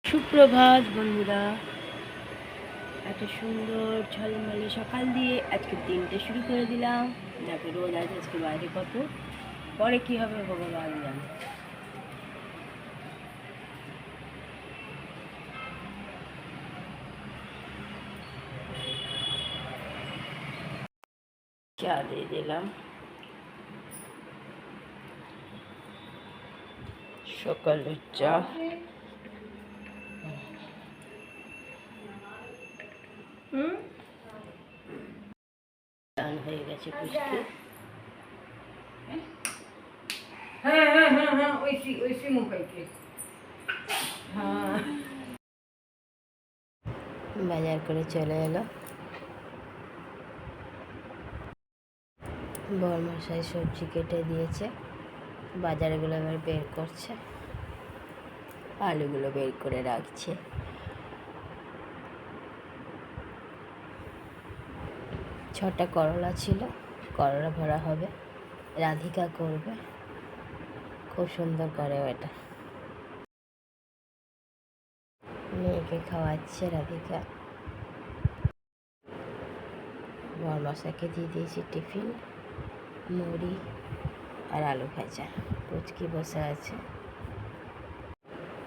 সুপ্রভাত বন্ধুরা, এত সুন্দর ঝলমলে সকাল দিয়ে আজকে দিনটা শুরু করে দিলাম। যাকে রোদ আছে আজকে বাইরে কত, পরে কি হবে ভগবান জানে। চা দিয়ে দিলাম, সকালের চা। হয়ে গেছে পুষ্টি। বাজার করে চলে এলো বরমশাই, সবজি কেটে দিয়েছে, বাজারগুলো এবার বের করছে, আলুগুলো বের করে রাখছে। ছটা করলা ছিল, করলা ভরা হবে, রাধিকা করবে, খুব সুন্দর করে ওটা। মেয়েকে খাওয়াচ্ছে রাধিকা। বরমশাইকে দিয়ে দিয়েছি টিফিন, মুড়ি আর আলু ভাজা। পুচকি বসে আছে,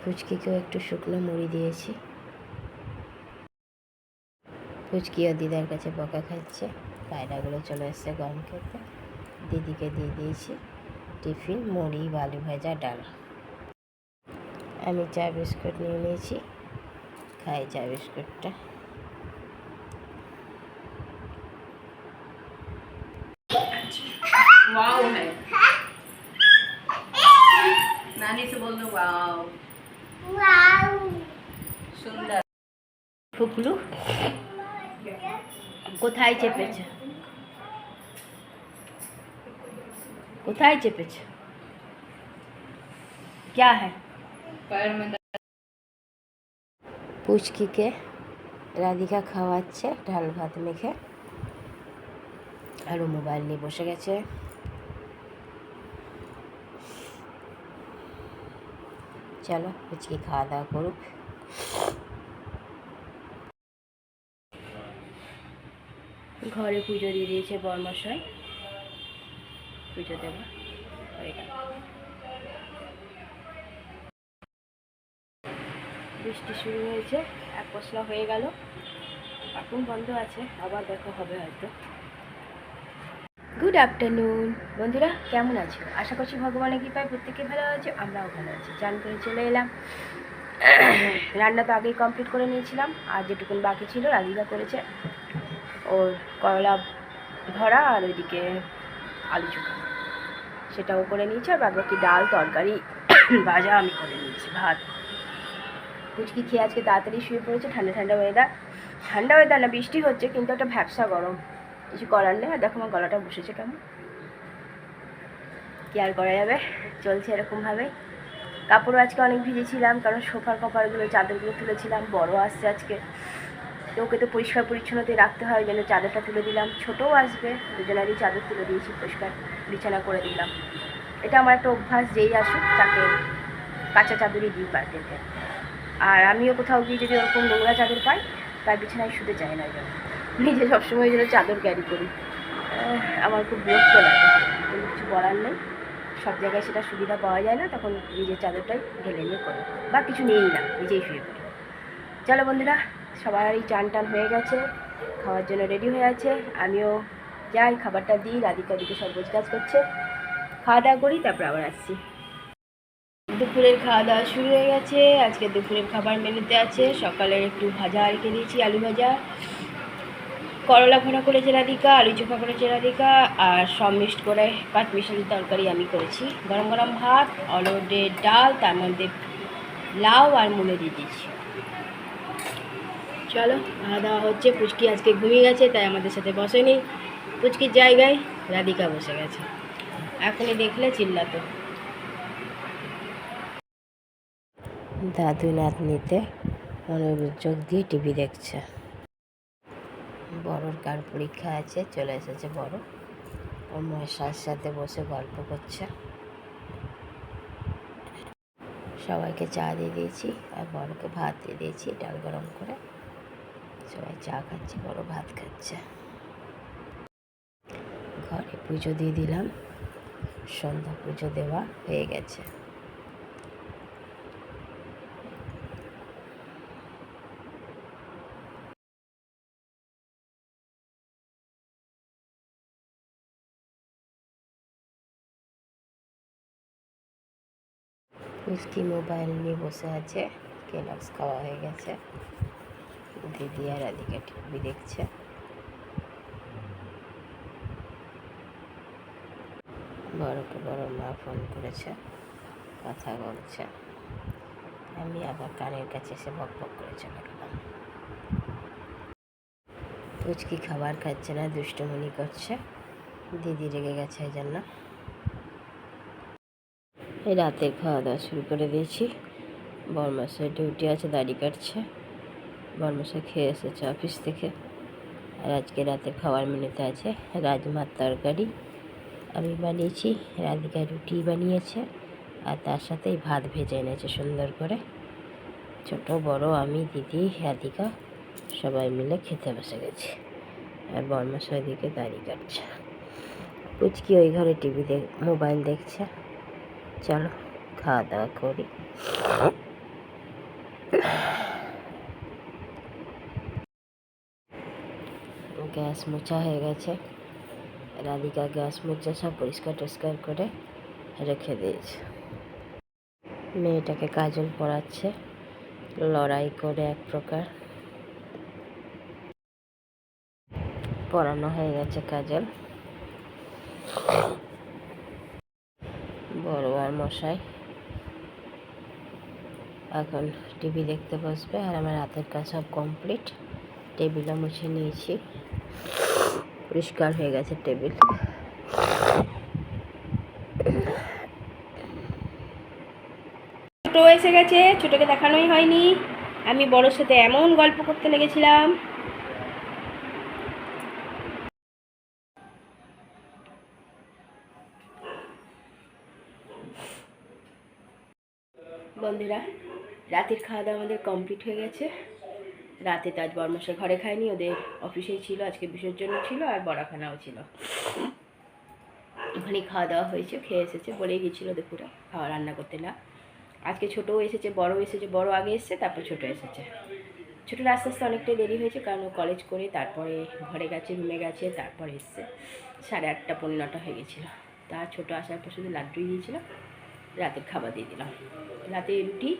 পুচকিকেও একটু শুকনো মুড়ি দিয়েছি। পুচকিও দিদার কাছে বকা খাচ্ছে। পায়রাগুলো চলে এসছে গম খেতে। দিদিকে দিয়ে দিয়েছি টিফিন, মুড়ি, আলু ভাজা, ডাল। আমি চা বিস্কুট নিয়ে নিয়েছি, খাই চা বিস্কুটটা। वाओ है, नानी से बोल दो वाओ। वाओ सुंदर। ফুকলু কোথায় চেপেছে, কোথায় চেপেছে? क्या है? পুচকিকে রাধিকা খাওয়াচ্ছে ডাল ভাত মেখে, আর মোবাইল নিয়ে বসে গেছে। চলো পুচকি খাওয়া দাওয়া করুক। ঘরে পুজো দিয়ে দিয়েছে বরমশাই, পুজো দেব হয়ে গেল। বৃষ্টি শুরু হয়েছে, এক পশলা হয়ে গেল, এখন বন্ধ আছে, আবার দেখা হবে হয়তো। গুড আফটারনুন বন্ধুরা, কেমন আছো? আশা করছি ভগবানের কৃপায় প্রত্যেকে ভালো আছে, আমরাও ভালো আছি। চান করে চলে এলাম। রান্না তো আগেই কমপ্লিট করে নিয়েছিলাম, আর যেটুকুন বাকি ছিল রাধিকা করেছে, ওর করলা ভরা আর ওইদিকে আলু চোখা, সেটাও করে নিয়েছি। আর বাকি ডাল তরকারি ভাজা আমি করে নিয়েছি, ভাত। পুচকি খেয়ে আজকে তাড়াতাড়ি শুয়ে পড়েছে। ঠান্ডা ঠান্ডা ওয়েদার, ঠান্ডা ওয়েদার না, বৃষ্টি হচ্ছে কিন্তু একটা ভ্যাবসা গরম, কিছু করার নেই। আর দেখো আমার গলাটা বসেছে কেমন, কি আর করা যাবে, চলছে এরকমভাবে। কাপড়ও আজকে অনেক ভিজেছিলাম, কারণ সোফার কভারগুলো চাদরগুলো তুলেছিলাম। বড় আসছে আজকে, তো ওকে তো পরিষ্কার পরিচ্ছন্নতায় রাখতে হয়, যেন চাদরটা তুলে দিলাম। ছোটও আসবে, দুজনেরই চাদর তুলে দিয়েছি, পরিষ্কার বিছানা করে দিলাম। এটা আমার একটা অভ্যাস, যেই আসুক তাকে কাঁচা চাদরই দিই পার্টিতে। আর আমিও কোথাও গিয়ে যদি ওরকম নোংরা চাদর পাই, তার বিছানায় শুতে চাই না, যেন নিজে সবসময় যেন চাদর ক্যারি করি। আমার খুব বিরক্ত লাগে, কিন্তু কিছু বলার নেই। সব জায়গায় সেটা সুবিধা পাওয়া যায় না, তখন নিজের চাদরটাই ঢেলে নিয়ে করি, বা কিছু নিয়েই না, নিজেই শুয়ে পড়ি। চলো বন্ধুরা, সবারই চান টান হয়ে গেছে, খাওয়ার জন্য রেডি হয়ে আছে। আমিও যাই, খাবারটা দিই। রাধিকা দিকে সব কাজ করছে, খাওয়া দাওয়া করি, তারপর আবার আসছি। দুপুরের খাওয়া দাওয়া শুরু হয়ে গেছে। আজকে দুপুরের খাবার মেনুতে আছে সকালের একটু ভাজা রেখে দিয়েছি, আলু ভাজা, করলা ভরা করেছে রাধিকা, আলু চোখা করেছে রাধিকা, আর সব মিক্সড করে পাঁচমিশালি তরকারি আমি করেছি। গরম গরম ভাত, অরহরের ডাল, তার মধ্যে লাউ আর মূলো দিয়ে দিয়েছি। চলো খাওয়া দাওয়া হচ্ছে। পুচকি আজকে ঘুমিয়ে গেছে, তাই আমাদের সাথে বসেনি। পুচকির জায়গায় রাধিকা বসে গেছে, এখনই দেখলে চিল্লাতো। দাদু নাতনিতে মনোযোগ দিয়ে টিভি দেখছে। বড়োর কার পরীক্ষা আছে, চলে এসেছে বড়, ও মহেশার সাথে বসে গল্প করছে। সবাইকে চা দিয়ে দিয়েছি আর বড়কে ভাত দিয়ে দিয়েছি, ডাল গরম করে। সবাই চা খাচ্ছে, বড় ভাত খাচ্ছে। ঘরে পুজো দিয়ে দিলাম, সন্ধ্যা পুজো দেওয়া হয়ে গেছে। পুচকি মোবাইল নিয়ে বসে আছে, কেলক্স খাওয়া হয়ে গেছে। দিদি আর রাধিকা টিভি দেখছে। বড়কে বড় মা ফোন করেছে, কথা বলছে। আমি আবার কানের কাছে এসে বক বক করে চলে গেলাম। পুচকি খাবার খাচ্ছে না, দুষ্টুমনি করছে। দিদি রেগে গেছে এই জন্য। এই রাতের খাওয়া দাওয়া শুরু করে দিয়েছি। বরমাসের ডিউটি আছে, দাড়ি কাটছে। বরমাসে খেয়ে এসেছে অফিস থেকে। আর আজকে রাতের খাবার মেনুতে আছে রাজমার তরকারি আমি বানিয়েছি, রাধিকা রুটি বানিয়েছে, আর তার সাথে ভাত ভেজে এনেছে সুন্দর করে। ছোট বড় আমি, দিদি, রাধিকা সবাই মিলে খেতে বসে গেছি। আর বরমাস ওইদিকে দাড়ি কাটছে। পুচকি ওই ঘরে টিভি মোবাইল দেখছে। চলো খাওয়া দাওয়া করি। গ্যাস মোছা হয়ে গেছে। রাধিকা গ্যাস মুছে সব পরিষ্কার টরিষ্কার করে রেখে দিয়েছে। মেয়েটাকে কাজল পরাচ্ছে, লড়াই করে এক প্রকার। পরানো হয়ে গেছে কাজল। বড় আর মশাই এখন টিভি দেখতে বসবে। আর আমার রাতের কাজ সব কমপ্লিট। টেবিলও মুছে নিয়েছি, পরিষ্কার হয়ে গেছে টেবিল। ছোট এসে গেছে, ছোটকে দেখানোই হয়নি। আমি বড়োর সাথে এমন গল্প করতে লেগেছিলাম। বন্ধুরা, রাতের খাওয়া দাওয়া আমাদের কমপ্লিট হয়ে গেছে। রাতে তো আজ বরমশাই ঘরে খায়নি, ওদের অফিসেই ছিল। আজকে বিসর্জন ছিল আর বড়াখানাও ছিল। ওখানেই খাওয়া দাওয়া হয়েছে, খেয়ে এসেছে। বলেই গেছিলো দুপুরে খাওয়া রান্না করতে না। আজকে ছোটও এসেছে, বড়ও এসেছে। বড় আগে এসেছে, তারপর ছোটো এসেছে। ছোটোর আস্তে আস্তে অনেকটাই দেরি হয়েছে, কারণ ও কলেজ করে তারপরে ঘরে গেছে, রুমে গেছে, তারপরে এসছে। 8:30 পৌনে 9টা হয়ে গেছিলো। তার ছোটো আসার পর শুধু লাড্ডুই দিয়েছিল, রাতের খাবার দিয়ে দিলাম। রাতে রুটি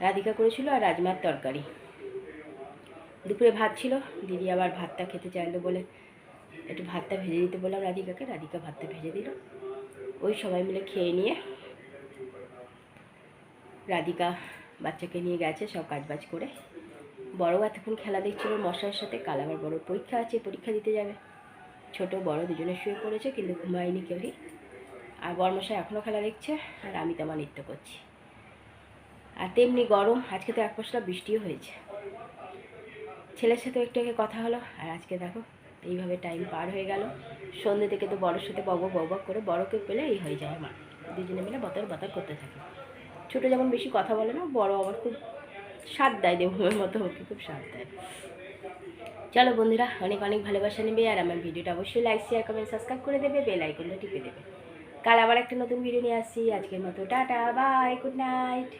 রাধিকা করেছিল আর রাজমার তরকারি। দুপুরে ভাত ছিল, দিদি আবার ভাতটা খেতে চাইলো বলে একটু ভাতটা ভেজে দিতে বললাম রাধিকাকে। রাধিকা ভাতটা ভেজে দিল। ওই সবাই মিলে খেয়ে নিয়ে রাধিকা বাচ্চাকে নিয়ে গেছে সব কাজবাজ করে। বড় এতক্ষণ খেলা দেখছিল মশার সাথে। কাল আবার বড় পরীক্ষা আছে, পরীক্ষা দিতে যাবে। ছোট বড় দুজনে শুয়ে পড়েছে, কিন্তু ঘুমায়নি কেউই। আর বড়মশাই এখনও খেলা দেখছে, আর আমি তেমন নৃত্য করছি। আর তেমনি গরম। আজকে তো এক পশলা বৃষ্টিও হয়েছে। ছেলের সাথে একটু আগে কথা হলো, আর আজকে দেখো এইভাবে টাইম পার হয়ে গেল। সন্ধ্যে থেকে তো বড়োর সাথে বক করে, বড়কে পেলে এই হয়ে যায় আমার। দুজনে মিলে বতর বতর করতে থাকে। ছোটো যেমন বেশি কথা বলে না, বড় আবার খুব সাথ দেয়, দেবের মতো ওকে খুব সাথ দেয়। চলো বন্ধুরা, অনেক অনেক ভালোবাসা নেবে। আর আমার ভিডিওটা অবশ্যই লাইক, শেয়ার, কমেন্ট, সাবস্ক্রাইব করে দেবে। বেল আইকনটা টিপে দেবে। কাল আবার একটা নতুন ভিডিও নিয়ে আসছি। আজকের মতো টাটা, বাই, গুড নাইট।